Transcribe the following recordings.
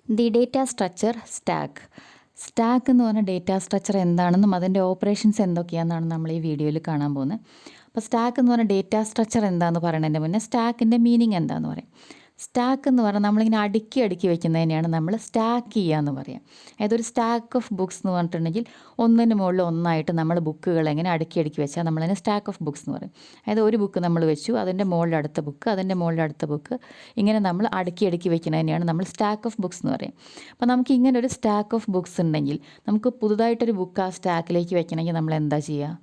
The data structure stack. Stack എന്ന് പറഞ്ഞ data structure എന്താണെന്നും അതിൻ്റെ ഓപ്പറേഷൻസ് എന്തൊക്കെയാണെന്നാണ് നമ്മൾ ഈ വീഡിയോയിൽ കാണാൻ പോകുന്നത്. അപ്പോൾ സ്റ്റാക്ക് എന്ന് പറഞ്ഞ ഡേറ്റ സ്ട്രക്ചർ എന്താണെന്ന് പറയുന്നതിൻ്റെ മുന്നേ സ്റ്റാക്കിൻ്റെ മീനിങ് എന്താണെന്ന് പറയും. സ്റ്റാക്ക് എന്ന് പറഞ്ഞാൽ നമ്മളിങ്ങനെ അടുക്കി അടുക്കി വെക്കുന്നതിനെയാണ് നമ്മൾ സ്റ്റാക്ക് ചെയ്യുക എന്ന് പറയാം. അതായത് ഒരു സ്റ്റാക്ക് ഓഫ് ബുക്സ് എന്ന് പറഞ്ഞിട്ടുണ്ടെങ്കിൽ ഒന്നിന് മുകളിൽ ഒന്നായിട്ട് നമ്മൾ ബുക്കുകൾ എങ്ങനെ അടുക്കി അടുക്കി വെച്ചാൽ നമ്മളതിനെ സ്റ്റാക്ക് ഓഫ് ബുക്സ് എന്ന് പറയും. അതായത് ഒരു ബുക്ക് നമ്മൾ വെച്ചു, അതിൻ്റെ മുകളിൽ അടുത്ത ബുക്ക്, അതിൻ്റെ മുകളിൽ അടുത്ത ബുക്ക്, ഇങ്ങനെ നമ്മൾ അടുക്കി അടുക്കി വെക്കുന്നതിനെയാണ് നമ്മൾ സ്റ്റാക്ക് ഓഫ് ബുക്സ് എന്ന് പറയും. അപ്പോൾ നമുക്ക് ഇങ്ങനെ ഒരു സ്റ്റാക്ക് ഓഫ് ബുക്സ് ഉണ്ടെങ്കിൽ നമുക്ക് പുതുതായിട്ടൊരു ബുക്ക് ആ സ്റ്റാക്കിലേക്ക് വെക്കണമെങ്കിൽ നമ്മൾ എന്താ ചെയ്യുക?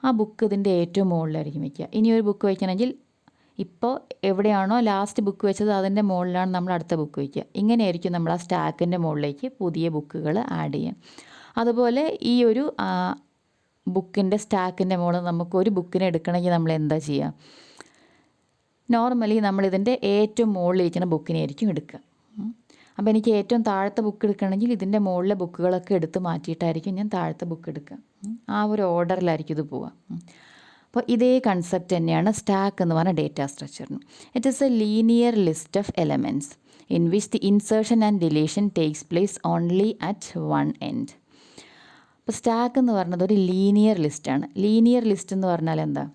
ആ ബുക്ക് ഇതിൻ്റെ ഏറ്റവും മുകളിലായിരിക്കും വയ്ക്കുക. ഇനി ഒരു ബുക്ക് വയ്ക്കണമെങ്കിൽ ഇപ്പോൾ എവിടെയാണോ ലാസ്റ്റ് ബുക്ക് വെച്ചത് അതിൻ്റെ മുകളിലാണ് നമ്മൾ അടുത്ത ബുക്ക് വയ്ക്കുക. ഇങ്ങനെയായിരിക്കും നമ്മൾ ആ സ്റ്റാക്കിൻ്റെ മുകളിലേക്ക് പുതിയ ബുക്കുകൾ ആഡ് ചെയ്യുക. അതുപോലെ ഈ ഒരു ബുക്കിൻ്റെ സ്റ്റാക്കിൻ്റെ മുകളിൽ നമുക്ക് ഒരു ബുക്കിനെ എടുക്കണമെങ്കിൽ നമ്മൾ എന്താ ചെയ്യുക? നോർമലി നമ്മളിതിൻ്റെ ഏറ്റവും മുകളിലിരിക്കുന്ന ബുക്കിനെ ആയിരിക്കും എടുക്കുക. അപ്പോൾ എനിക്ക് ഏറ്റവും താഴത്തെ ബുക്ക് എടുക്കണമെങ്കിൽ ഇതിൻ്റെ മുകളിലെ ബുക്കുകളൊക്കെ എടുത്ത് മാറ്റിയിട്ടായിരിക്കും ഞാൻ താഴത്തെ ബുക്ക് എടുക്കുക. ആ ഒരു ഓർഡറിലായിരിക്കും ഇത് പോവുക. അപ്പോൾ ഇതേ കൺസെപ്റ്റ് തന്നെയാണ് സ്റ്റാക്ക് എന്ന് പറഞ്ഞ ഡേറ്റ സ്ട്രക്ചറിന്. It is a linear list of elements in which the insertion and deletion takes place only at one end. അപ്പോൾ സ്റ്റാക്ക് എന്ന് പറഞ്ഞത് ഒരു ലീനിയർ ലിസ്റ്റാണ്. ലീനിയർ ലിസ്റ്റ് എന്ന് പറഞ്ഞാൽ എന്താ?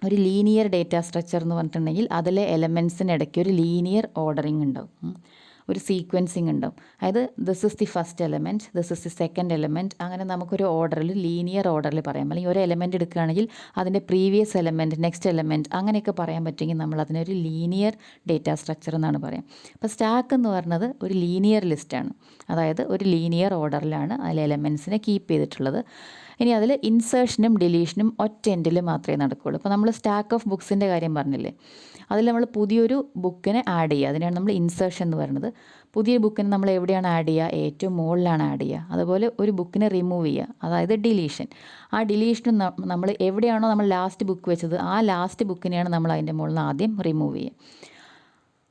ഒരു ലീനിയർ ഡേറ്റ സ്ട്രക്ചർ എന്ന് പറഞ്ഞിട്ടുണ്ടെങ്കിൽ അതിലെ എലമെൻറ്റ്സിനിടയ്ക്ക് ഒരു ലീനിയർ ഓർഡറിങ് ഉണ്ടാവും, ഒരു സീക്വൻസിങ് ഉണ്ടാവും. അതായത് this is the first element, this is the second element, അങ്ങനെ നമുക്കൊരു ഓർഡറിൽ ലീനിയർ ഓർഡറിൽ പറയാം. അല്ലെങ്കിൽ ഒരു എലമെൻറ്റ് എടുക്കുകയാണെങ്കിൽ അതിൻ്റെ പ്രീവിയസ് എലമെൻറ്റ്, നെക്സ്റ്റ് എലമെൻറ്റ് അങ്ങനെയൊക്കെ പറയാൻ പറ്റുമെങ്കിൽ നമ്മൾ അതിനൊരു ലീനിയർ ഡേറ്റ സ്ട്രക്ചർ എന്നാണ് പറയാം. അപ്പോൾ സ്റ്റാക്ക് എന്ന് പറഞ്ഞത് ഒരു ലീനിയർ ലിസ്റ്റാണ്. അതായത് ഒരു ലീനിയർ ഓർഡറിലാണ് അതിൽ എലമെൻറ്റ്സിനെ കീപ്പ് ചെയ്തിട്ടുള്ളത്. ഇനി അതിൽ ഇൻസേർഷനും ഡിലീഷനും ഒറ്റ എൻഡിൽ മാത്രമേ നടക്കുകയുള്ളൂ. ഇപ്പോൾ നമ്മൾ സ്റ്റാക്ക് ഓഫ് ബുക്സിൻ്റെ കാര്യം പറഞ്ഞില്ലേ, അതിൽ നമ്മൾ പുതിയൊരു ബുക്കിനെ ആഡ് ചെയ്യുക, അതിനാണ് നമ്മൾ ഇൻസേർഷൻ എന്ന് പറയുന്നത്. പുതിയ ബുക്കിനെ നമ്മൾ എവിടെയാണ് ആഡ് ചെയ്യുക? ഏറ്റവും മുകളിലാണ് ആഡ് ചെയ്യുക. അതുപോലെ ഒരു ബുക്കിനെ റിമൂവ് ചെയ്യുക, അതായത് ഡിലീഷൻ. ആ ഡിലീഷനും നമ്മൾ എവിടെയാണോ നമ്മൾ ലാസ്റ്റ് ബുക്ക് വെച്ചത് ആ ലാസ്റ്റ് ബുക്കിനെയാണ് നമ്മൾ അതിൻ്റെ മുകളിൽ നിന്ന് ആദ്യം റിമൂവ് ചെയ്യുക.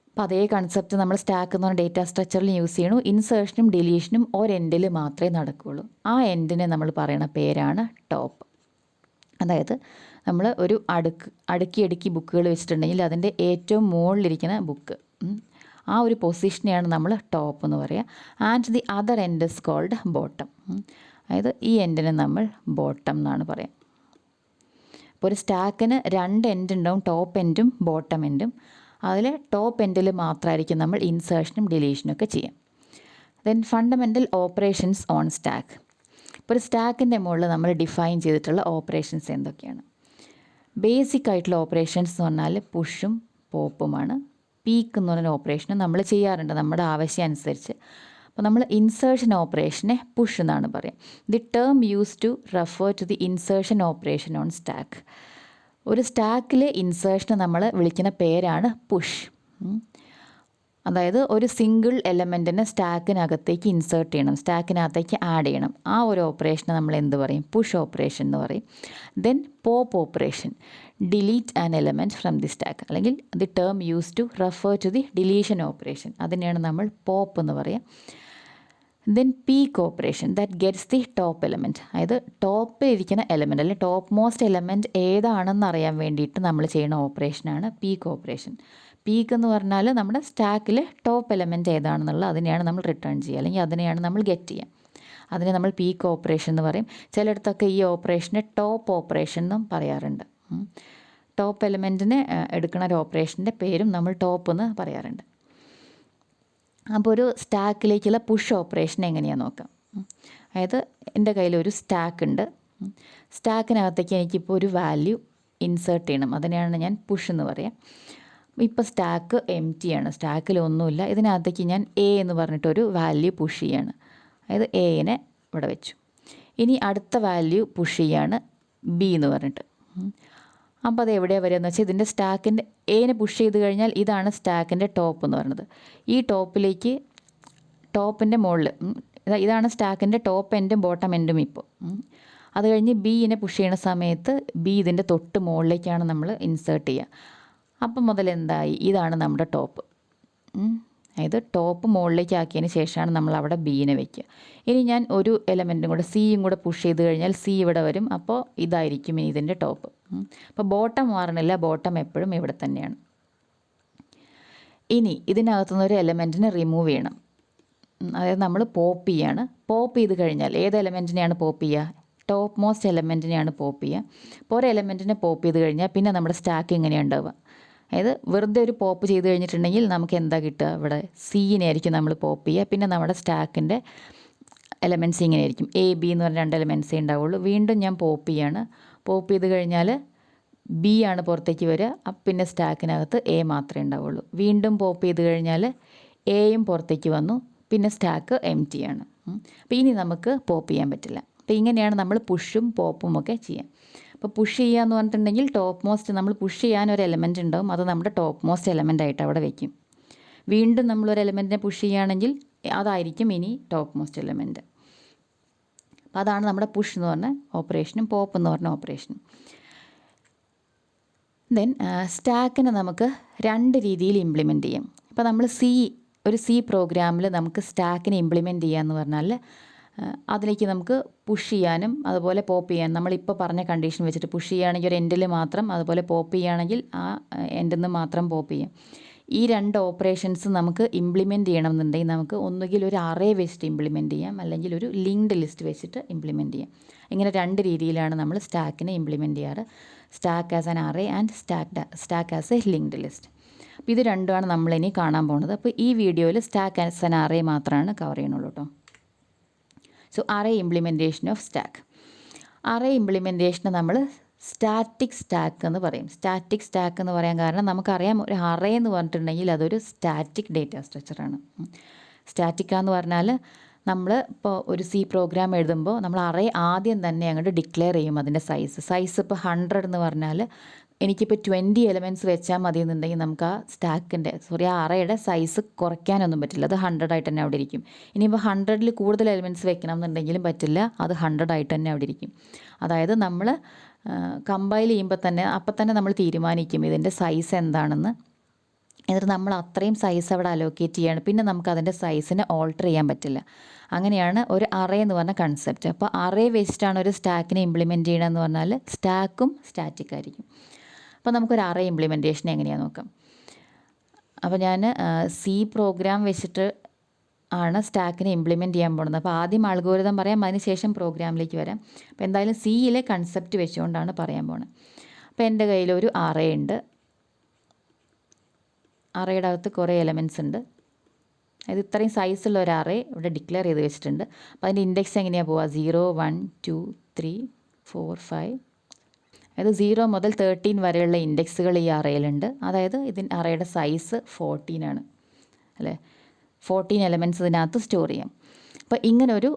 അപ്പോൾ അതേ കൺസെപ്റ്റ് നമ്മൾ സ്റ്റാക്ക് എന്ന് പറഞ്ഞ ഡേറ്റ സ്ട്രക്ചറിൽ യൂസ് ചെയ്യണു. ഇൻസേർഷനും ഡിലീഷനും ഒരെൻഡിൽ മാത്രമേ നടക്കുകയുള്ളൂ. ആ എൻഡിനെ നമ്മൾ പറയുന്ന പേരാണ് ടോപ്പ്. അതായത് നമ്മൾ ഒരു അടുക്കി അടുക്കി ബുക്കുകൾ വെച്ചിട്ടുണ്ടെങ്കിൽ അതിൻ്റെ ഏറ്റവും മുകളിലിരിക്കുന്ന ബുക്ക്, ആ ഒരു പൊസിഷനെയാണ് നമ്മൾ ടോപ്പ് എന്ന് പറയുക. And the other end is called bottom. അതായത് ഈ എൻഡിനെ നമ്മൾ ബോട്ടം എന്നാണ് പറയുക. അപ്പോൾ ഒരു സ്റ്റാക്കിന് രണ്ട് എൻഡ് ഉണ്ടാവും, ടോപ്പ് എൻഡും ബോട്ടം എൻഡും. അതിൽ ടോപ്പ് എൻഡിൽ മാത്രമായിരിക്കും നമ്മൾ ഇൻസേർഷനും ഡിലീഷനും ഒക്കെ ചെയ്യാം. Then fundamental operations on stack. ഇപ്പോൾ ഒരു സ്റ്റാക്കിൻ്റെ മുകളിൽ നമ്മൾ ഡിഫൈൻ ചെയ്തിട്ടുള്ള ഓപ്പറേഷൻസ് എന്തൊക്കെയാണ്? ബേസിക് ആയിട്ടുള്ള ഓപ്പറേഷൻസ് എന്ന് പറഞ്ഞാൽ പുഷും പോപ്പുമാണ്. പീക്ക് എന്ന് പറയുന്ന ഓപ്പറേഷൻ നമ്മൾ ചെയ്യാറുണ്ട് നമ്മുടെ ആവശ്യം അനുസരിച്ച്. അപ്പോൾ നമ്മൾ ഇൻസേർഷൻ ഓപ്പറേഷനെ പുഷ് എന്നാണ് പറയുക. The term use to refer to the insertion operation on stack. ഒരു സ്റ്റാക്കിലെ ഇൻസേർഷനെ നമ്മൾ വിളിക്കുന്ന പേരാണ് പുഷ്. അതായത് ഒരു സിംഗിൾ എലമെൻറ്റിനെ സ്റ്റാക്കിനകത്തേക്ക് ഇൻസേർട്ട് ചെയ്യണം, സ്റ്റാക്കിനകത്തേക്ക് ആഡ് ചെയ്യണം. ആ ഒരു ഓപ്പറേഷനെ നമ്മൾ എന്ത് പറയും? പുഷ് ഓപ്പറേഷൻ എന്ന് പറയും. Then pop operation, delete an element from the stack, അല്ലെങ്കിൽ the term use to refer to the deletion operation, അതിനെയാണ് നമ്മൾ പോപ്പ് എന്ന് പറയുക. Then peek operation, that gets the top element. അതായത് ടോപ്പിൽ ഇരിക്കുന്ന എലമെൻറ്റ് അല്ലെങ്കിൽ ടോപ്പ് മോസ്റ്റ് എലമെൻറ്റ് ഏതാണെന്ന് അറിയാൻ വേണ്ടിയിട്ട് നമ്മൾ ചെയ്യുന്ന ഓപ്പറേഷനാണ് പീക്ക് ഓപ്പറേഷൻ. പീക്ക് എന്ന് പറഞ്ഞാൽ നമ്മുടെ സ്റ്റാക്കിൽ ടോപ്പ് എലമെൻറ്റ് ഏതാണെന്നുള്ളത് അതിനെയാണ് നമ്മൾ റിട്ടേൺ ചെയ്യുക, അല്ലെങ്കിൽ അതിനെയാണ് നമ്മൾ ഗെറ്റ് ചെയ്യുക. അതിനെ നമ്മൾ പീക്ക് ഓപ്പറേഷൻ എന്ന് പറയും. ചിലയിടത്തൊക്കെ ഈ ഓപ്പറേഷനെ ടോപ്പ് ഓപ്പറേഷൻ എന്നും പറയാറുണ്ട്. ടോപ്പ് എലമെൻറ്റിനെ എടുക്കുന്ന ഒരു ഓപ്പറേഷൻ്റെ പേരും നമ്മൾ ടോപ്പ് എന്ന് പറയാറുണ്ട്. അപ്പോൾ ഒരു സ്റ്റാക്കിലേക്കുള്ള പുഷ് ഓപ്പറേഷൻ എങ്ങനെയാണെന്ന് നോക്കാം. അതായത് എൻ്റെ കയ്യിലൊരു സ്റ്റാക്ക് ഉണ്ട്. സ്റ്റാക്കിനകത്തേക്ക് എനിക്കിപ്പോൾ ഒരു വാല്യൂ ഇൻസേർട്ട് ചെയ്യണം, അതിനെയാണ് ഞാൻ പുഷ് എന്ന് പറയാം. ഇപ്പോൾ സ്റ്റാക്ക് എംപ്റ്റിയാണ്, സ്റ്റാക്കിലൊന്നുമില്ല. ഇതിനകത്തേക്ക് ഞാൻ എ എന്ന് പറഞ്ഞിട്ടൊരു വാല്യൂ പുഷ് ചെയ്യാണ്. അതായത് എനെ ഇവിടെ വെച്ചു. ഇനി അടുത്ത വാല്യൂ പുഷ് ചെയ്യാണ് ബി എന്ന് പറഞ്ഞിട്ട്. അപ്പോൾ അത് എവിടെയാണ് വരിക എന്ന് വെച്ചാൽ ഇതിൻ്റെ സ്റ്റാക്കിൻ്റെ എനെ പുഷ് ചെയ്ത് കഴിഞ്ഞാൽ ഇതാണ് സ്റ്റാക്കിൻ്റെ ടോപ്പ് എന്ന് പറയുന്നത്. ഈ ടോപ്പിലേക്ക് ടോപ്പിൻ്റെ മുകളിൽ ഇതാണ് സ്റ്റാക്കിൻ്റെ ടോപ്പ് എൻഡും ബോട്ടം എൻഡും. ഇപ്പോൾ അത് കഴിഞ്ഞ് ബിനെ പുഷ് ചെയ്യുന്ന സമയത്ത് ബി ഇതിൻ്റെ തൊട്ട് മുകളിലേക്കാണ് നമ്മൾ ഇൻസേർട്ട് ചെയ്യുക. അപ്പം മുതൽ എന്തായി? ഇതാണ് നമ്മുടെ ടോപ്പ്. അതായത് ടോപ്പ് മുകളിലേക്ക് ആക്കിയതിന് ശേഷമാണ് നമ്മൾ അവിടെ ബീനെ വയ്ക്കുക. ഇനി ഞാൻ ഒരു എലമെൻറ്റും കൂടെ സിയും കൂടെ പുഷ് ചെയ്ത് കഴിഞ്ഞാൽ സി ഇവിടെ വരും. അപ്പോൾ ഇതായിരിക്കും ഇനി ഇതിൻ്റെ ടോപ്പ്. അപ്പോൾ ബോട്ടം മാറണില്ല, ബോട്ടം എപ്പോഴും ഇവിടെ തന്നെയാണ്. ഇനി ഇതിനകത്തുനിന്ന് ഒരു എലമെൻറ്റിനെ റിമൂവ് ചെയ്യണം. അതായത് നമ്മൾ പോപ്പ് ചെയ്യാണ്. പോപ്പ് ചെയ്ത് കഴിഞ്ഞാൽ ഏത് എലമെൻറ്റിനെയാണ് പോപ്പ് ചെയ്യുക? ടോപ്പ് മോസ്റ്റ് എലമെൻറ്റിനെയാണ് പോപ്പ് ചെയ്യുക. അപ്പോൾ ഒരു എലമെൻറ്റിനെ പോപ്പ് ചെയ്ത് കഴിഞ്ഞാൽ പിന്നെ നമ്മുടെ സ്റ്റാക്ക് ഇങ്ങനെയാണ് ഉണ്ടാവുക. അതായത് വെറുതെ ഒരു പോപ്പ് ചെയ്ത് കഴിഞ്ഞിട്ടുണ്ടെങ്കിൽ നമുക്ക് എന്താ കിട്ടുക? ഇവിടെ സീനെ ആയിരിക്കും നമ്മൾ പോപ്പ് ചെയ്യുക. പിന്നെ നമ്മുടെ സ്റ്റാക്കിൻ്റെ എലമെൻറ്റ്സ് ഇങ്ങനെ ആയിരിക്കും. എ ബി എന്ന് പറഞ്ഞ 2 എലമെൻറ്റ്സേ ഉണ്ടാവുള്ളൂ. വീണ്ടും ഞാൻ പോപ്പ് ചെയ്യാണ്. പോപ്പ് ചെയ്ത് കഴിഞ്ഞാൽ ബി ആണ് പുറത്തേക്ക് വരിക. പിന്നെ സ്റ്റാക്കിനകത്ത് എ മാത്രമേ ഉണ്ടാവുള്ളൂ. വീണ്ടും പോപ്പ് ചെയ്ത് കഴിഞ്ഞാൽ എയും പുറത്തേക്ക് വന്നു. പിന്നെ സ്റ്റാക്ക് എം ടി ആണ്. അപ്പോൾ ഇനി നമുക്ക് പോപ്പ് ചെയ്യാൻ പറ്റില്ല. അപ്പോൾ ഇങ്ങനെയാണ് നമ്മൾ പുഷും പോപ്പും ഒക്കെ ചെയ്യാം. അപ്പോൾ പുഷ് ചെയ്യുക എന്ന് പറഞ്ഞിട്ടുണ്ടെങ്കിൽ ടോപ്പ് മോസ്റ്റ് നമ്മൾ പുഷ് ചെയ്യാൻ ഒരു എലമെൻറ്റ് ഉണ്ടാവും. അത് നമ്മുടെ ടോപ്പ് മോസ്റ്റ് എലമെൻ്റ് ആയിട്ട് അവിടെ വയ്ക്കും. വീണ്ടും നമ്മളൊരു എലമെൻറ്റിനെ പുഷ് ചെയ്യുകയാണെങ്കിൽ അതായിരിക്കും ഇനി ടോപ്പ് മോസ്റ്റ് എലമെൻറ്റ്. അപ്പോൾ അതാണ് നമ്മുടെ പുഷ് എന്ന് പറഞ്ഞ ഓപ്പറേഷനും പോപ്പ് എന്ന് പറഞ്ഞ ഓപ്പറേഷനും. ദെൻ സ്റ്റാക്കിനെ നമുക്ക് 2 രീതിയിൽ ഇംപ്ലിമെൻറ്റ് ചെയ്യാം. ഇപ്പോൾ നമ്മൾ ഒരു സി പ്രോഗ്രാമിൽ നമുക്ക് സ്റ്റാക്കിനെ ഇംപ്ലിമെൻറ്റ് ചെയ്യാന്ന് പറഞ്ഞാൽ അതിലേക്ക് നമുക്ക് പുഷ് ചെയ്യാനും അതുപോലെ പോപ്പ് ചെയ്യാനും, നമ്മളിപ്പോൾ പറഞ്ഞ കണ്ടീഷൻ വെച്ചിട്ട് പുഷ് ചെയ്യുകയാണെങ്കിൽ ഒരു എൻഡിൽ മാത്രം, അതുപോലെ പോപ്പ് ചെയ്യുകയാണെങ്കിൽ ആ എൻഡിൽ നിന്ന് മാത്രം പോപ്പ് ചെയ്യാം. ഈ 2 ഓപ്പറേഷൻസ് നമുക്ക് ഇംപ്ലിമെൻറ്റ് ചെയ്യണമെന്നുണ്ടെങ്കിൽ നമുക്ക് ഒന്നുകിൽ ഒരു അറേ വെച്ചിട്ട് ഇംപ്ലിമെൻറ്റ് ചെയ്യാം, അല്ലെങ്കിൽ ഒരു ലിങ്ക്ഡ് ലിസ്റ്റ് വെച്ചിട്ട് ഇംപ്ലിമെൻറ്റ് ചെയ്യാം. ഇങ്ങനെ 2 രീതിയിലാണ് നമ്മൾ സ്റ്റാക്കിനെ ഇംപ്ലിമെൻറ്റ് ചെയ്യാറ്. Stack as an array and stack as a linked list. അപ്പോൾ ഇത് രണ്ടുമാണ് നമ്മളിനി കാണാൻ പോകുന്നത്. അപ്പോൾ ഈ വീഡിയോയിൽ സ്റ്റാക്ക് ആസ് ആൻ അറേ മാത്രമാണ് കവർ ചെയ്യണുള്ളൂ കേട്ടോ. So array implementation of stack. Array ഇംപ്ലിമെൻറ്റേഷന് നമ്മൾ സ്റ്റാറ്റിക് സ്റ്റാക്ക് എന്ന് പറയും. സ്റ്റാറ്റിക് സ്റ്റാക്ക് എന്ന് പറയാൻ കാരണം നമുക്കറിയാം, ഒരു അറേ എന്ന് പറഞ്ഞിട്ടുണ്ടെങ്കിൽ അതൊരു സ്റ്റാറ്റിക് ഡേറ്റ സ്ട്രക്ചറാണ്. സ്റ്റാറ്റിക് എന്ന് പറഞ്ഞാൽ നമ്മൾ ഇപ്പോൾ ഒരു സി പ്രോഗ്രാം എഴുതുമ്പോൾ നമ്മൾ അറേ ആദ്യം തന്നെ അങ്ങോട്ട് ഡിക്ലെയർ ചെയ്യും അതിൻ്റെ സൈസ് ഇപ്പോൾ 100 എന്ന് പറഞ്ഞാൽ എനിക്കിപ്പോൾ 20 എലമെൻറ്റ്സ് വെച്ചാൽ മതി എന്നുണ്ടെങ്കിൽ നമുക്ക് ആ അറേയുടെ സൈസ് കുറയ്ക്കാനൊന്നും പറ്റില്ല. അത് 100 ആയിട്ട് തന്നെ അവിടെ ഇരിക്കും. ഇനിയിപ്പോൾ 100ൽ കൂടുതൽ എലമെൻറ്റ്സ് വെക്കണം എന്നുണ്ടെങ്കിലും പറ്റില്ല, അത് 100 ആയിട്ട് തന്നെ അവിടെ ഇരിക്കും. അതായത് നമ്മൾ കമ്പൈൽ ചെയ്യുമ്പോൾ തന്നെ അപ്പം തന്നെ നമ്മൾ തീരുമാനിക്കും ഇതിൻ്റെ സൈസ് എന്താണെന്ന്. എന്നിട്ട് നമ്മൾ അത്രയും സൈസ് അവിടെ അലോക്കേറ്റ് ചെയ്യാണ്. പിന്നെ നമുക്ക് അതിൻ്റെ സൈസിനെ ഓൾട്ടർ ചെയ്യാൻ പറ്റില്ല. അങ്ങനെയാണ് ഒരു അറേ എന്ന് പറഞ്ഞ കൺസെപ്റ്റ്. അപ്പോൾ അറേ വെച്ചിട്ടാണ് ഒരു സ്റ്റാക്കിനെ ഇംപ്ലിമെൻറ്റ് ചെയ്യണമെന്ന് പറഞ്ഞാൽ സ്റ്റാക്കും സ്റ്റാറ്റിക് ആയിരിക്കും. അപ്പോൾ നമുക്കൊരു അറേ ഇംപ്ലിമെൻറ്റേഷൻ എങ്ങനെയാണെന്ന് നോക്കാം. അപ്പോൾ ഞാൻ സി പ്രോഗ്രാം വെച്ചിട്ട് ആണ് സ്റ്റാക്കിനെ ഇംപ്ലിമെൻറ്റ് ചെയ്യാൻ പോകുന്നത്. അപ്പോൾ ആദ്യം അൽഗോരിതം പറയാം, അതിന് ശേഷം പ്രോഗ്രാമിലേക്ക് വരാം. അപ്പോൾ എന്തായാലും സിയിലെ കൺസെപ്റ്റ് വെച്ചുകൊണ്ടാണ് പറയാൻ പോകുന്നത്. അപ്പോൾ എൻ്റെ കയ്യിലൊരു അറേ ഉണ്ട്. അറേയുടെ അകത്ത് കുറേ എലമെൻറ്റ്സ് ഉണ്ട്. അത് ഇത്രയും സൈസുള്ള ഒരു അറേ ഇവിടെ ഡിക്ലെയർ ചെയ്ത് വെച്ചിട്ടുണ്ട്. അപ്പോൾ അതിൻ്റെ ഇൻഡെക്സ് എങ്ങനെയാണ് പോവുക? 0, 1, 2, 3, 4, 5. അതായത് 0 മുതൽ 13 വരെയുള്ള ഇൻഡെക്സുകൾ ഈ അറേയിലുണ്ട്. അതായത് അറേയുടെ സൈസ് 14 ആണ് അല്ലേ. 14 എലമെൻറ്റ്സ് ഇതിനകത്ത് സ്റ്റോർ ചെയ്യാം. അപ്പോൾ ഇങ്ങനൊരു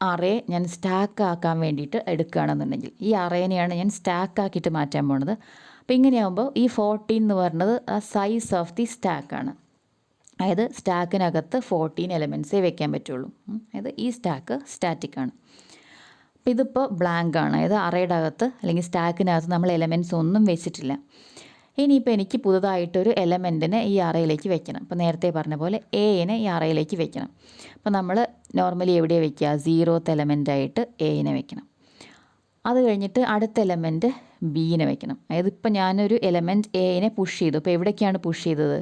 അറേ ഞാൻ സ്റ്റാക്ക് ആക്കാൻ വേണ്ടിയിട്ട് എടുക്കുകയാണെന്നുണ്ടെങ്കിൽ ഈ അറേനെയാണ് ഞാൻ സ്റ്റാക്ക് ആക്കിയിട്ട് മാറ്റാൻ പോണത്. അപ്പോൾ ഇങ്ങനെയാകുമ്പോൾ ഈ 14 എന്ന് പറയുന്നത് ആ സൈസ് ഓഫ് ദി സ്റ്റാക്കാണ്. അതായത് സ്റ്റാക്കിനകത്ത് 14 എലമെൻറ്റ്സേ വെക്കാൻ പറ്റുള്ളൂ. അതായത് ഈ സ്റ്റാക്ക് സ്റ്റാറ്റിക്കാണ്. അപ്പോൾ ഇതിപ്പോൾ ബ്ലാങ്ക് ആണ്. അതായത് അറേയുടെ അകത്ത് അല്ലെങ്കിൽ സ്റ്റാക്കിനകത്ത് നമ്മൾ എലമെൻറ്റ്സ് ഒന്നും വെച്ചിട്ടില്ല. ഇനിയിപ്പോൾ എനിക്ക് പുതുതായിട്ടൊരു എലമെൻറ്റിനെ ഈ അറയിലേക്ക് വെക്കണം. അപ്പോൾ നേരത്തെ പറഞ്ഞ പോലെ എനെ ഈ അറയിലേക്ക് വെക്കണം. അപ്പോൾ നമ്മൾ നോർമലി എവിടെയാണ് വെക്കുക? 0th എലമെൻറ്റായിട്ട് എനെ വെക്കണം. അത് കഴിഞ്ഞിട്ട് അടുത്ത എലമെൻറ്റ് ബീനെ വെക്കണം. അതായത് ഇപ്പോൾ ഞാനൊരു എലമെൻറ്റ് എനെ പുഷ് ചെയ്തു. അപ്പോൾ എവിടേക്കാണ് പുഷ് ചെയ്തത്?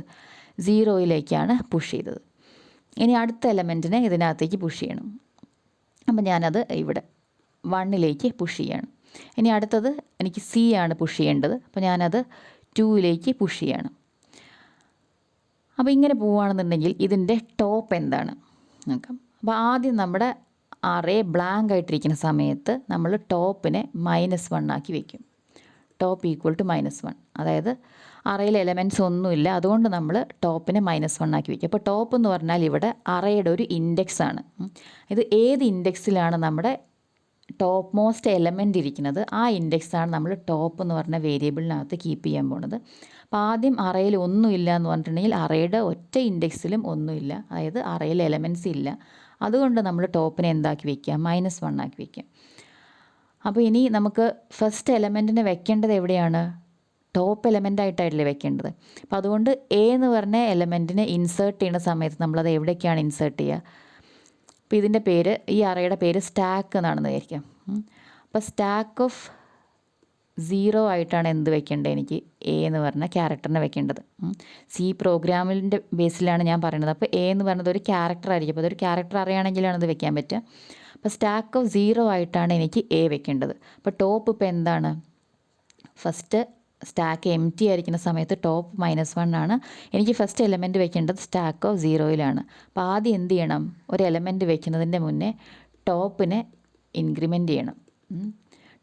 0യിലേക്കാണ് പുഷ് ചെയ്തത്. ഇനി അടുത്ത എലമെൻറ്റിനെ ഇതിനകത്തേക്ക് പുഷ് ചെയ്യണം. അപ്പോൾ ഞാനത് ഇവിടെ 1ലേക്ക് പുഷ് ചെയ്യണം. ഇനി അടുത്തത് എനിക്ക് സി ആണ് പുഷ് ചെയ്യേണ്ടത്. അപ്പോൾ ഞാനത് 2ലേക്ക് പുഷ് ചെയ്യണം. അപ്പോൾ ഇങ്ങനെ പോവുകയാണെന്നുണ്ടെങ്കിൽ ഇതിൻ്റെ ടോപ്പ് എന്താണ് നോക്കാം. അപ്പോൾ ആദ്യം നമ്മുടെ അറേ ബ്ലാങ്ക് ആയിട്ടിരിക്കുന്ന സമയത്ത് നമ്മൾ ടോപ്പിനെ -1 ആക്കി വയ്ക്കും. Top equal to -1. അതായത് അറയിൽ എലമെൻറ്റ്സ് ഒന്നുമില്ല, അതുകൊണ്ട് നമ്മൾ ടോപ്പിനെ -1 ആക്കി വയ്ക്കും. അപ്പോൾ ടോപ്പ് എന്ന് പറഞ്ഞാൽ ഇവിടെ അറയുടെ ഒരു ഇൻഡെക്സ് ആണ്. ഇത് ഏത് ഇൻഡെക്സിലാണ് നമ്മുടെ ടോപ്പ് മോസ്റ്റ് എലമെൻ്റ് ഇരിക്കുന്നത്, ആ ഇൻഡെക്സാണ് നമ്മൾ ടോപ്പ് എന്ന് പറഞ്ഞ വേരിയബിളിനകത്ത് കീപ്പ് ചെയ്യാൻ പോകുന്നത്. അപ്പോൾ ആദ്യം അറയിൽ ഒന്നുമില്ല എന്ന് പറഞ്ഞിട്ടുണ്ടെങ്കിൽ അറയുടെ ഒറ്റ ഇൻഡെക്സിലും ഒന്നുമില്ല, അതായത് അറയിൽ എലമെൻറ്റ്സ് ഇല്ല. അതുകൊണ്ട് നമ്മൾ ടോപ്പിനെ എന്താക്കി വയ്ക്കുക? -1 ആക്കി വയ്ക്കുക. അപ്പോൾ ഇനി നമുക്ക് ഫസ്റ്റ് എലമെൻറ്റിനെ വെക്കേണ്ടത് എവിടെയാണ്? ടോപ്പ് എലമെൻ്റായിട്ടായിട്ടല്ലേ വെക്കേണ്ടത്. അപ്പോൾ അതുകൊണ്ട് എ എന്ന് പറഞ്ഞ എലമെൻറ്റിനെ ഇൻസേർട്ട് ചെയ്യുന്ന സമയത്ത് നമ്മളത് എവിടേക്കാണ് ഇൻസേർട്ട് ചെയ്യുക? അപ്പോൾ ഇതിൻ്റെ പേര്, ഈ അറയുടെ പേര് സ്റ്റാക്ക് എന്നാണെന്ന് വിചാരിക്കാം. അപ്പോൾ സ്റ്റാക്ക് ഓഫ് 0 ആയിട്ടാണ് എന്ത് വെക്കേണ്ടത്, എനിക്ക് എ എന്ന് പറഞ്ഞ ക്യാരക്ടറിനെ വെക്കേണ്ടത്. സി പ്രോഗ്രാമിൻ്റെ ബേസിലാണ് ഞാൻ പറയുന്നത്. അപ്പോൾ എ എന്ന് പറയുന്നത് ഒരു ക്യാരക്ടർ ആയിരിക്കും. അപ്പോൾ അതൊരു ക്യാരക്ടർ അറിയുകയാണെങ്കിലാണ് അത് വെക്കാൻ പറ്റുക. അപ്പോൾ സ്റ്റാക്ക് ഓഫ് 0 ആയിട്ടാണ് എനിക്ക് എ വെക്കേണ്ടത്. അപ്പോൾ ടോപ്പ് ഇപ്പോൾ എന്താണ്, ഫസ്റ്റ് സ്റ്റാക്ക് എം ടി ആയിരിക്കുന്ന സമയത്ത് ടോപ്പ് -1 ആണ്. എനിക്ക് ഫസ്റ്റ് എലമെൻറ്റ് വെക്കേണ്ടത് സ്റ്റാക്ക് ഓഫ് 0യിലാണ്. അപ്പോൾ ആദ്യം എന്ത് ചെയ്യണം, ഒരു എലമെൻറ്റ് വെക്കുന്നതിൻ്റെ മുന്നേ ടോപ്പിനെ ഇൻക്രിമെൻറ്റ് ചെയ്യണം.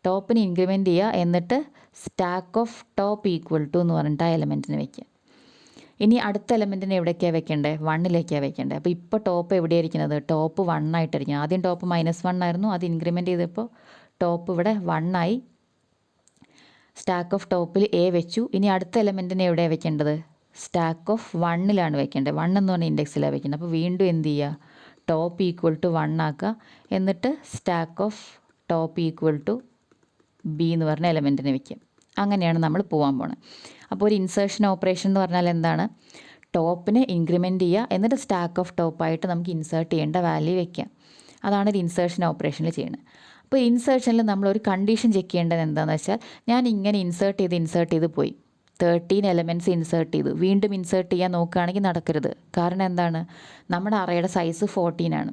ടോപ്പിന് ഇൻക്രിമെൻറ്റ് ചെയ്യുക, എന്നിട്ട് stack of top equal to എന്ന് പറഞ്ഞിട്ട് ആ എലമെൻറ്റിന് വെക്കുക. ഇനി അടുത്ത എലമെൻറ്റിനെ എവിടേക്കാണ് വെക്കേണ്ടത്, 1ലേക്കാണ് വെക്കേണ്ടത്. അപ്പോൾ ഇപ്പോൾ ടോപ്പ് എവിടെയായിരിക്കുന്നത്, ടോപ്പ് 1 ആയിട്ടായിരിക്കും. ആദ്യം ടോപ്പ് -1 ആയിരുന്നു, അത് ഇൻക്രിമെൻറ്റ് ചെയ്തപ്പോൾ ടോപ്പ് ഇവിടെ 1 ആയി. സ്റ്റാക്ക് ഓഫ് ടോപ്പിൽ എ വെച്ചു. ഇനി അടുത്ത എലമെൻറ്റിനെ എവിടെയാണ് വെക്കേണ്ടത്, സ്റ്റാക്ക് ഓഫ് 1ലാണ് വെക്കേണ്ടത്. 1 എന്ന് പറഞ്ഞ ഇൻഡെക്സിലാണ് വെക്കേണ്ടത്. അപ്പോൾ വീണ്ടും എന്ത് ചെയ്യുക, ടോപ്പ് ഈക്വൽ ടു 1 ആക്കുക, എന്നിട്ട് stack of top equal to B എന്ന് പറഞ്ഞ എലമെൻറ്റിനെ വെക്കുക. അങ്ങനെയാണ് നമ്മൾ പോകാൻ പോണത്. അപ്പോൾ ഒരു ഇൻസേർഷൻ ഓപ്പറേഷൻ എന്ന് പറഞ്ഞാൽ എന്താണ്, ടോപ്പിനെ ഇൻക്രിമെൻറ്റ് ചെയ്യുക, എന്നിട്ട് സ്റ്റാക്ക് ഓഫ് ടോപ്പായിട്ട് നമുക്ക് ഇൻസേർട്ട് ചെയ്യേണ്ട വാല്യൂ വെക്കുക. അതാണ് ഒരു ഇൻസേർഷൻ ഓപ്പറേഷനിൽ ചെയ്യുന്നത്. അപ്പോൾ ഇൻസേർഷനിൽ നമ്മളൊരു കണ്ടീഷൻ ചെക്ക് ചെയ്യേണ്ടത് എന്താണെന്ന് വെച്ചാൽ, ഞാൻ ഇങ്ങനെ ഇൻസേർട്ട് ചെയ്ത് പോയി 13 എലമെൻറ്റ്സ് ഇൻസേർട്ട് ചെയ്തു, വീണ്ടും ഇൻസേർട്ട് ചെയ്യാൻ നോക്കുകയാണെങ്കിൽ നടക്കരുത്. കാരണം എന്താണ്, നമ്മുടെ അറയുടെ സൈസ് 14 ആണ്.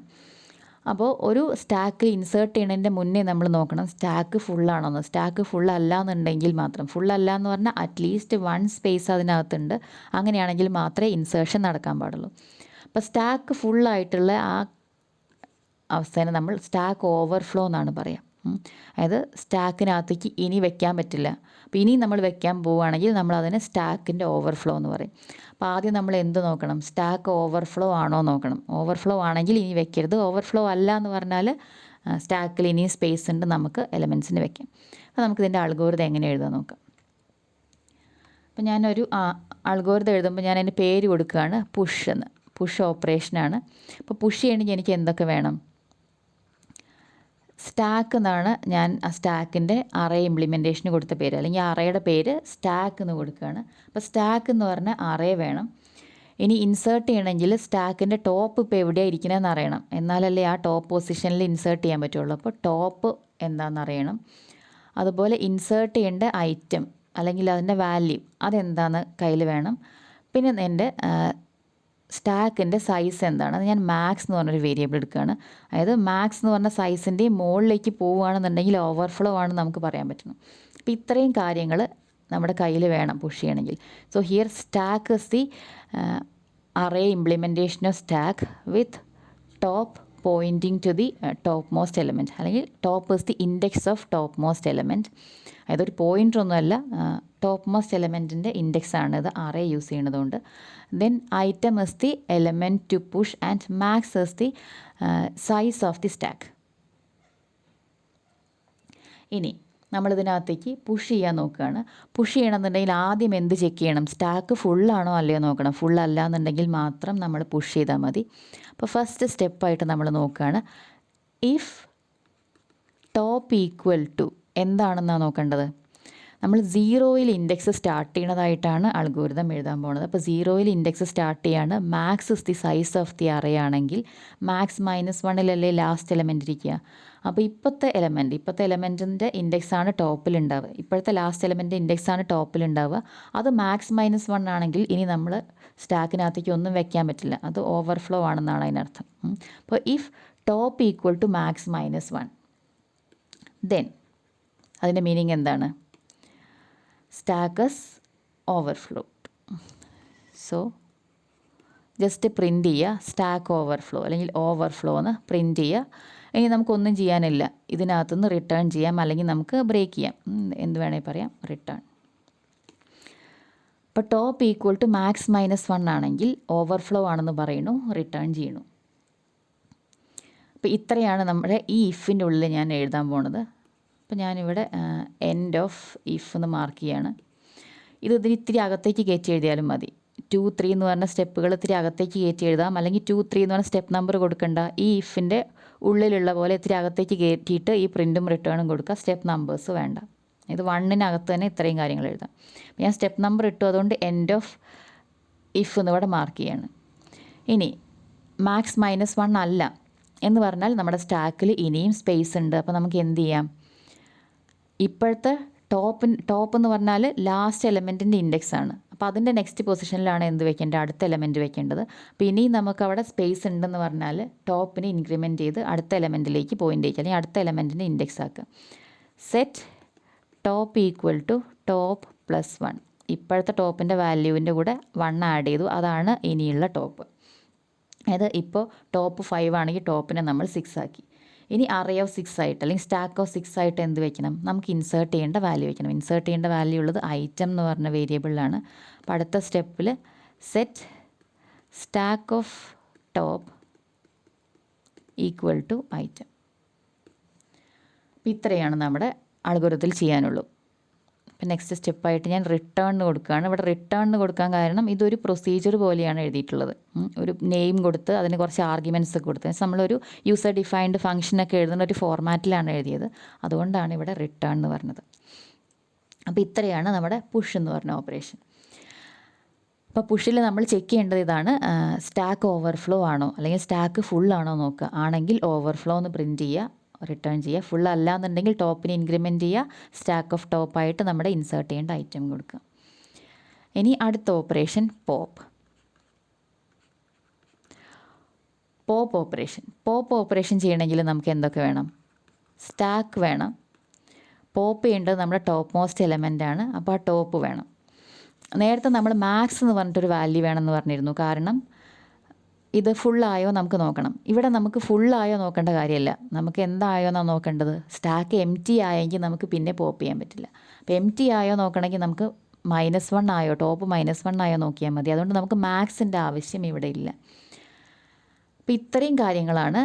അപ്പോൾ ഒരു സ്റ്റാക്ക് ഇൻസേർട്ട് ചെയ്യുന്നതിൻ്റെ മുന്നേ നമ്മൾ നോക്കണം സ്റ്റാക്ക് ഫുള്ളാണോന്ന്. സ്റ്റാക്ക് ഫുള്ളല്ല എന്നുണ്ടെങ്കിൽ മാത്രം, ഫുള്ളല്ല എന്ന് പറഞ്ഞാൽ അറ്റ്ലീസ്റ്റ് 1 സ്പേസ് അതിനകത്തുണ്ട്, അങ്ങനെയാണെങ്കിൽ മാത്രമേ ഇൻസേർഷൻ നടക്കാൻ പാടുള്ളൂ. അപ്പോൾ സ്റ്റാക്ക് ഫുള്ളായിട്ടുള്ള ആ അവസ്ഥേനെ നമ്മൾ സ്റ്റാക്ക് ഓവർഫ്ലോ എന്നാണ് പറയുക. അതായത് സ്റ്റാക്കിനകത്തേക്ക് ഇനി വെക്കാൻ പറ്റില്ല. അപ്പോൾ ഇനി നമ്മൾ വെക്കാൻ പോവുകയാണെങ്കിൽ നമ്മൾ അതിനെ സ്റ്റാക്കിൻ്റെ ഓവർഫ്ലോ എന്ന് പറയും. അപ്പോൾ ആദ്യം നമ്മൾ എന്ത് നോക്കണം, സ്റ്റാക്ക് ഓവർഫ്ലോ ആണോ നോക്കണം. ഓവർഫ്ലോ ആണെങ്കിൽ ഇനി വെക്കരുത്. ഓവർഫ്ലോ അല്ല എന്ന് പറഞ്ഞാൽ സ്റ്റാക്കിൽ ഇനി സ്പേസ് ഉണ്ട്, നമുക്ക് എലമെൻറ്റ്സിന് വെക്കാം. അപ്പോൾ നമുക്കിതിൻ്റെ അൽഗോരിതം എങ്ങനെ എഴുതാൻ നോക്കാം. അപ്പോൾ ഞാനൊരു അൽഗോരിതം എഴുതുമ്പോൾ ഞാൻ അതിന് പേര് കൊടുക്കുകയാണ് പുഷ് എന്ന്. പുഷ് ഓപ്പറേഷനാണ്. അപ്പോൾ പുഷ് ചെയ്യണമെങ്കിൽ എനിക്ക് എന്തൊക്കെ വേണം, സ്റ്റാക്ക് എന്നാണ് ഞാൻ ആ സ്റ്റാക്കിൻ്റെ അറേ ഇംപ്ലിമെൻറ്റേഷന് കൊടുത്ത പേര്, അല്ലെങ്കിൽ അറേയുടെ പേര് സ്റ്റാക്ക് എന്ന് കൊടുക്കുകയാണ്. അപ്പോൾ സ്റ്റാക്ക് എന്ന് പറഞ്ഞാൽ അറേ വേണം. ഇനി ഇൻസേർട്ട് ചെയ്യണമെങ്കിൽ സ്റ്റാക്കിൻ്റെ ടോപ്പ് ഇപ്പോൾ എവിടെയാണ് ഇരിക്കണമെന്ന് അറിയണം, എന്നാലല്ലേ ആ ടോപ്പ് പൊസിഷനിൽ ഇൻസേർട്ട് ചെയ്യാൻ പറ്റുള്ളൂ. അപ്പോൾ ടോപ്പ് എന്താണെന്ന് അറിയണം. അതുപോലെ ഇൻസേർട്ട് ചെയ്യേണ്ട ഐറ്റം അല്ലെങ്കിൽ അതിൻ്റെ വാല്യൂ അതെന്താണെന്ന് കയ്യിൽ വേണം. പിന്നെ എൻ്റെ സ്റ്റാക്കിൻ്റെ സൈസ് എന്താണ്, അത് ഞാൻ മാക്സ് എന്ന് പറഞ്ഞൊരു വേരിയബിൾ എടുക്കുകയാണ്. അതായത് മാക്സ് എന്ന് പറഞ്ഞ സൈസിൻ്റെ മുകളിലേക്ക് പോവുകയാണെന്നുണ്ടെങ്കിൽ ഓവർഫ്ലോ ആണെന്ന് നമുക്ക് പറയാൻ പറ്റണം. അപ്പോൾ ഇത്രയും കാര്യങ്ങൾ നമ്മുടെ കയ്യിൽ വേണം പുഷ് ചെയ്യണമെങ്കിൽ. So here stack is the array implementation of stack with top pointing to the top most element, അല്ലെങ്കിൽ top is the index of top most element. അതായത് ഒരു പോയിൻ്ററൊന്നുമല്ല, ടോപ്പ് മോസ്റ്റ് എലമെൻറ്റിൻ്റെ ഇൻഡെക്സ് ആണ് ഇത് അറേ യൂസ് ചെയ്യുന്നതുകൊണ്ട്. Then item is the element to push and max is the size of the stack. ഇനി നമ്മളിതിനകത്തേക്ക് പുഷ് ചെയ്യാൻ നോക്കുകയാണ്. പുഷ് ചെയ്യണമെന്നുണ്ടെങ്കിൽ ആദ്യം എന്ത് ചെക്ക് ചെയ്യണം, സ്റ്റാക്ക് ഫുള്ളാണോ അല്ലയോ നോക്കണം. ഫുള്ളല്ല എന്നുണ്ടെങ്കിൽ മാത്രം നമ്മൾ പുഷ് ചെയ്താൽ മതി. അപ്പോൾ ഫസ്റ്റ് സ്റ്റെപ്പായിട്ട് നമ്മൾ നോക്കുകയാണ് ഇഫ് ടോപ്പ് ഈക്വൽ ടു എന്താണെന്നാണ് നോക്കേണ്ടത്. നമ്മൾ 0യിൽ ഇൻഡെക്സ് സ്റ്റാർട്ട് ചെയ്യണതായിട്ടാണ് അൽഗോരിതം എഴുതാൻ പോകുന്നത്. അപ്പോൾ 0യിൽ ഇൻഡെക്സ് സ്റ്റാർട്ട് ചെയ്യാണ്. Max is the size of the array ആണെങ്കിൽ മാക്സ് -1 ലാസ്റ്റ് എലമെൻറ്റ് ഇരിക്കുക. അപ്പോൾ ഇപ്പോഴത്തെ എലമെൻറ്റിൻ്റെ ഇൻഡെക്സാണ് ടോപ്പിലുണ്ടാവുക. ഇപ്പോഴത്തെ ലാസ്റ്റ് എലമെൻറ്റ് ഇൻഡെക്സാണ് ടോപ്പിലുണ്ടാവുക. അത് മാക്സ് -1 ആണെങ്കിൽ ഇനി നമ്മൾ സ്റ്റാക്കിനകത്തേക്ക് ഒന്നും വെക്കാൻ പറ്റില്ല, അത് ഓവർഫ്ലോ ആണെന്നാണ് അതിനർത്ഥം. അപ്പോൾ if top equal to max -1 then അതിൻ്റെ മീനിങ് എന്താണ്, stack is overflow. So just print ചെയ്യുക സ്റ്റാക്ക് ഓവർഫ്ലോ അല്ലെങ്കിൽ ഓവർഫ്ലോ എന്ന് പ്രിൻ്റ് ചെയ്യുക. ഇനി നമുക്കൊന്നും ചെയ്യാനില്ല, ഇതിനകത്തുനിന്ന് റിട്ടേൺ ചെയ്യാം, അല്ലെങ്കിൽ നമുക്ക് ബ്രേക്ക് ചെയ്യാം, എന്ത് വേണമെങ്കിൽ പറയാം, റിട്ടേൺ. ഇപ്പോൾ ടോപ്പ് ഈക്വൽ ടു മാക്സ് -1 ആണെങ്കിൽ ഓവർഫ്ലോ ആണെന്ന് പറയുന്നു, റിട്ടേൺ ചെയ്യണു. അപ്പോൾ ഇത്രയാണ് നമ്മുടെ ഈ ഇഫിൻ്റെ ഉള്ളിൽ ഞാൻ എഴുതാൻ പോണത്. അപ്പോൾ ഞാനിവിടെ എൻഡ് ഓഫ് ഇഫ് എന്ന് മാർക്ക് ചെയ്യാണ്. ഇതിന് ഇത്തിരി അകത്തേക്ക് കയറ്റി എഴുതിയാലും മതി. 2, 3 എന്ന് പറഞ്ഞ സ്റ്റെപ്പുകൾ ഇത്തിരി അകത്തേക്ക് കയറ്റി എഴുതാം, അല്ലെങ്കിൽ 2, 3 എന്ന് പറഞ്ഞ സ്റ്റെപ്പ് നമ്പർ കൊടുക്കണ്ട. ഈ ഇഫിൻ്റെ ഉള്ളിലുള്ള പോലെ ഇത്തിരി അകത്തേക്ക് കയറ്റിയിട്ട് ഈ പ്രിൻറ്റും റിട്ടേണും കൊടുക്കുക, സ്റ്റെപ്പ് നമ്പേഴ്സ് വേണ്ട. ഇത് 1-നകത്ത് തന്നെ ഇത്രയും കാര്യങ്ങൾ എഴുതാം. ഞാൻ സ്റ്റെപ്പ് നമ്പർ ഇട്ടു, അതുകൊണ്ട് എൻഡ് ഓഫ് ഇഫ് എന്നിവിടെ മാർക്ക് ചെയ്യാണ്. ഇനി മാക്സ് -1 അല്ല എന്ന് പറഞ്ഞാൽ നമ്മുടെ സ്റ്റാക്കിൽ ഇനിയും സ്പേസ് ഉണ്ട്. അപ്പോൾ നമുക്ക് എന്ത് ചെയ്യാം, ഇപ്പോഴത്തെ ടോപ്പ് എന്ന് പറഞ്ഞാൽ ലാസ്റ്റ് എലമെൻറ്റിൻ്റെ ഇൻഡെക്സ് ആണ്. അപ്പോൾ അതിൻ്റെ നെക്സ്റ്റ് പൊസിഷനിലാണ് എന്ത് വെക്കേണ്ടത്, അടുത്ത എലമെൻറ്റ് വെക്കേണ്ടത്. അപ്പോൾ ഇനി നമുക്ക് അവിടെ സ്പേസ് ഉണ്ടെന്ന് പറഞ്ഞാൽ ടോപ്പിനെ ഇൻക്രിമെൻറ്റ് ചെയ്ത് അടുത്ത എലമെൻറ്റിലേക്ക് പോയിൻ്റ് ചെയ്യുക, അല്ലെങ്കിൽ അടുത്ത എലമെൻറ്റിൻ്റെ ഇൻഡെക്സ് ആക്കുക. Set top equal to top plus 1. ഇപ്പോഴത്തെ ടോപ്പിൻ്റെ വാല്യൂവിൻ്റെ കൂടെ 1 ആഡ് ചെയ്തു, അതാണ് ഇനിയുള്ള ടോപ്പ്. അതായത് ഇപ്പോൾ ടോപ്പ് 5 ആണെങ്കിൽ ടോപ്പിനെ നമ്മൾ 6 ആക്കി. ഇനി അറേ ഓഫ് 6 ആയിട്ട് അല്ലെങ്കിൽ സ്റ്റാക്ക് ഓഫ് 6 ആയിട്ട് എന്ത് വെക്കണം, നമുക്ക് ഇൻസേർട്ട് ചെയ്യേണ്ട വാല്യൂ വെക്കണം. ഇൻസേർട്ട് ചെയ്യേണ്ട വാല്യൂ ഉള്ളത് ഐറ്റം എന്ന് പറഞ്ഞ വേരിയബിളിലാണ്. അപ്പോൾ അടുത്ത സ്റ്റെപ്പിൽ set stack of top equal to item. അപ്പോൾ ഇത്രയാണ് നമ്മുടെ അൽഗോരിതത്തിൽ ചെയ്യാനുള്ളൂ. അപ്പോൾ നെക്സ്റ്റ് സ്റ്റെപ്പായിട്ട് ഞാൻ റിട്ടേണിന് കൊടുക്കുകയാണ്. ഇവിടെ റിട്ടേണിന് കൊടുക്കാൻ കാരണം ഇതൊരു പ്രൊസീജിയർ പോലെയാണ് എഴുതിയിട്ടുള്ളത്. ഒരു നെയിം കൊടുത്ത് അതിന് കുറച്ച് ആർഗ്യുമെൻറ്റ്സ് ഒക്കെ കൊടുത്ത് നമ്മളൊരു യൂസർ ഡിഫൈൻഡ് ഫംഗ്ഷനൊക്കെ എഴുതുന്ന ഒരു ഫോർമാറ്റിലാണ് എഴുതിയത്. അതുകൊണ്ടാണ് ഇവിടെ റിട്ടേൺ എന്ന് പറഞ്ഞത്. അപ്പോൾ ഇത്രയാണ് നമ്മുടെ പുഷ് എന്ന് പറഞ്ഞ ഓപ്പറേഷൻ. അപ്പോൾ പുഷിൽ നമ്മൾ ചെക്ക് ചെയ്യേണ്ടത് ഇതാണ്, സ്റ്റാക്ക് ഓവർഫ്ലോ ആണോ അല്ലെങ്കിൽ സ്റ്റാക്ക് ഫുൾ ആണോ നോക്കുക. ആണെങ്കിൽ ഓവർഫ്ലോ എന്ന് പ്രിൻറ്റ് ചെയ്യുക, റിട്ടേൺ ചെയ്യുക. ഫുൾ അല്ല എന്നുണ്ടെങ്കിൽ ടോപ്പിന് ഇൻക്രിമെൻറ്റ് ചെയ്യുക, സ്റ്റാക്ക് ഓഫ് ടോപ്പായിട്ട് നമ്മുടെ ഇൻസേർട്ട് ചെയ്യേണ്ട ഐറ്റം കൊടുക്കുക. ഇനി അടുത്ത ഓപ്പറേഷൻ പോപ്പ് ഓപ്പറേഷൻ ചെയ്യണമെങ്കിൽ നമുക്ക് എന്തൊക്കെ വേണം, സ്റ്റാക്ക് വേണം. പോപ്പ് ചെയ്യേണ്ടത് നമ്മുടെ ടോപ്പ് മോസ്റ്റ് എലമെൻ്റ് ആണ്, അപ്പോൾ ആ ടോപ്പ് വേണം. നേരത്തെ നമ്മൾ മാക്സ് എന്ന് പറഞ്ഞിട്ടൊരു വാല്യൂ വേണമെന്ന് പറഞ്ഞിരുന്നു, കാരണം ഇത് ഫുള്ളായോ നമുക്ക് നോക്കണം. ഇവിടെ നമുക്ക് ഫുള്ളായോ നോക്കേണ്ട കാര്യമല്ല, നമുക്ക് എന്തായോ എന്നാണ് നോക്കേണ്ടത്. സ്റ്റാക്ക് എം ടി ആയെങ്കിൽ നമുക്ക് പിന്നെ പോപ്പ് ചെയ്യാൻ പറ്റില്ല. അപ്പോൾ എം ടി ആയോ നോക്കണമെങ്കിൽ നമുക്ക് -1 ആയോ, ടോപ്പ് -1 ആയോ നോക്കിയാൽ മതി. അതുകൊണ്ട് നമുക്ക് മാക്സിൻ്റെ ആവശ്യം ഇവിടെ ഇല്ല. അപ്പോൾ ഇത്രയും കാര്യങ്ങളാണ്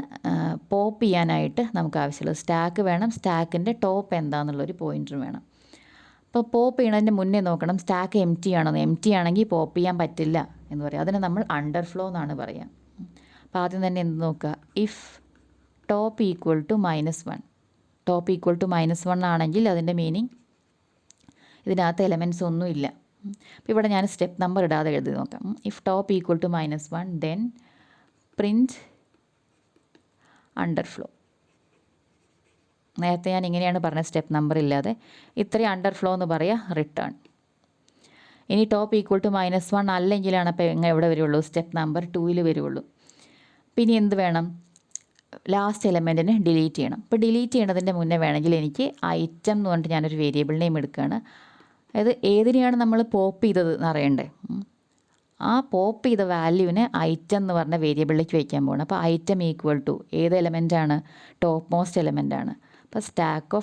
പോപ്പ് ചെയ്യാനായിട്ട് നമുക്ക് ആവശ്യമുള്ളത്. സ്റ്റാക്ക് വേണം, സ്റ്റാക്കിൻ്റെ ടോപ്പ് എന്താണെന്നുള്ളൊരു പോയിൻ്റർ വേണം. അപ്പോൾ പോപ്പ് ചെയ്യണതിൻ്റെ മുന്നേ നോക്കണം സ്റ്റാക്ക് എം ടി ആണോ. എം ടി ആണെങ്കിൽ പോപ്പ് ചെയ്യാൻ പറ്റില്ല എന്ന് പറയാം. അതിന് നമ്മൾ അണ്ടർഫ്ലോ എന്നാണ് പറയുക. അപ്പോൾ ആദ്യം തന്നെ എന്ത് നോക്കുക, if top equal to -1. Top equal to -1 ആണെങ്കിൽ അതിൻ്റെ മീനിങ് ഇതിനകത്ത് എലമെൻറ്റ്സ് ഒന്നുമില്ല. അപ്പോൾ ഇവിടെ ഞാൻ സ്റ്റെപ്പ് നമ്പർ ഇടാതെ എഴുതി നോക്കാം. If top equal to -1 then print underflow. നേരത്തെ ഞാൻ ഇങ്ങനെയാണ് പറഞ്ഞത്, സ്റ്റെപ്പ് നമ്പർ ഇല്ലാതെ. ഇത്രയും അണ്ടർഫ്ലോ എന്ന് പറയുക റിട്ടേൺ. ഇനി ടോപ്പ് ഈക്വൽ ടു -1 അല്ലെങ്കിലാണ് അപ്പോൾ എവിടെ വരുള്ളൂ, സ്റ്റെപ്പ് നമ്പർ 2 വരുള്ളൂ. പിന്നെ എന്ത് വേണം, ലാസ്റ്റ് എലമെൻറ്റിനെ ഡിലീറ്റ് ചെയ്യണം. അപ്പോൾ ഡിലീറ്റ് ചെയ്യണതിൻ്റെ മുന്നേ വേണമെങ്കിൽ എനിക്ക് ഐറ്റം എന്ന് പറഞ്ഞിട്ട് ഞാനൊരു വേരിയബിൾ നെയിം എടുക്കുകയാണ്. അതായത് ഏതിനെയാണ് നമ്മൾ പോപ്പ് ചെയ്തത് എന്നറിയണ്ടേ. ആ പോപ്പ് ചെയ്ത വാല്യൂവിനെ ഐറ്റം എന്ന് പറഞ്ഞ വേരിയബിളിലേക്ക് വയ്ക്കാൻ പോകണം. അപ്പോൾ ഐറ്റം ഈക്വൽ ടു ഏത് എലമെൻറ്റാണ്, ടോപ്പ് മോസ്റ്റ് എലമെൻറ്റാണ്. അപ്പോൾ സ്റ്റാക്ക്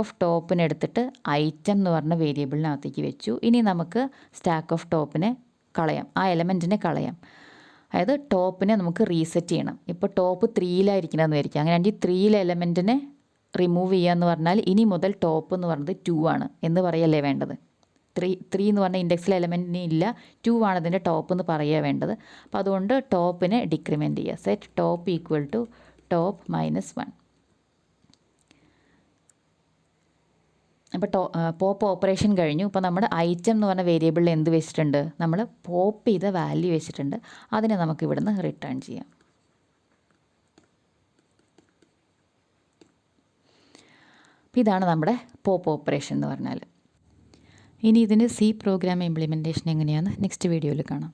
ഓഫ് ടോപ്പിനെ എടുത്തിട്ട് ഐറ്റം എന്ന് പറഞ്ഞ വേരിയബിളിനകത്തേക്ക് വെച്ചു. ഇനി നമുക്ക് സ്റ്റാക്ക് ഓഫ് ടോപ്പിനെ കളയാം, ആ എലമെൻറ്റിനെ കളയാം. അതായത് ടോപ്പിനെ നമുക്ക് റീസെറ്റ് ചെയ്യണം. ഇപ്പോൾ ടോപ്പ് 3 വിചാരിക്കുക. അങ്ങനെയാണെങ്കിൽ 3 എലമെൻറ്റിനെ റിമൂവ് ചെയ്യുക എന്ന് പറഞ്ഞാൽ ഇനി മുതൽ ടോപ്പ് എന്ന് പറഞ്ഞത് 2 ആണ് എന്ന് പറയല്ലേ വേണ്ടത്. 3 എന്ന് പറഞ്ഞ ഇൻഡെക്സിലെ എലമെൻറ്റിന് ഇല്ല, 2 ആണ് ഇതിൻ്റെ ടോപ്പ് എന്ന് പറയുക വേണ്ടത്. അപ്പോൾ അതുകൊണ്ട് ടോപ്പിനെ ഡിക്രിമെൻറ്റ് ചെയ്യുക. Set top equal to top -1. അപ്പോൾ പോപ്പ് ഓപ്പറേഷൻ കഴിഞ്ഞു. ഇപ്പോൾ നമ്മുടെ ഐറ്റം എന്ന് പറഞ്ഞ വേരിയബിളിൽ എന്ത് വെച്ചിട്ടുണ്ട്, നമ്മൾ പോപ്പ് ചെയ്ത വാല്യൂ വെച്ചിട്ടുണ്ട്. അതിനെ നമുക്ക് ഇവിടുന്ന് റിട്ടേൺ ചെയ്യാം. അപ്പോൾ ഇതാണ് നമ്മുടെ പോപ്പ് ഓപ്പറേഷൻ എന്ന് പറഞ്ഞാൽ. ഇനി ഇതിൻ്റെ C പ്രോഗ്രാം ഇംപ്ലിമെൻറ്റേഷൻ എങ്ങനെയാണെന്ന് നെക്സ്റ്റ് വീഡിയോയിൽ കാണാം.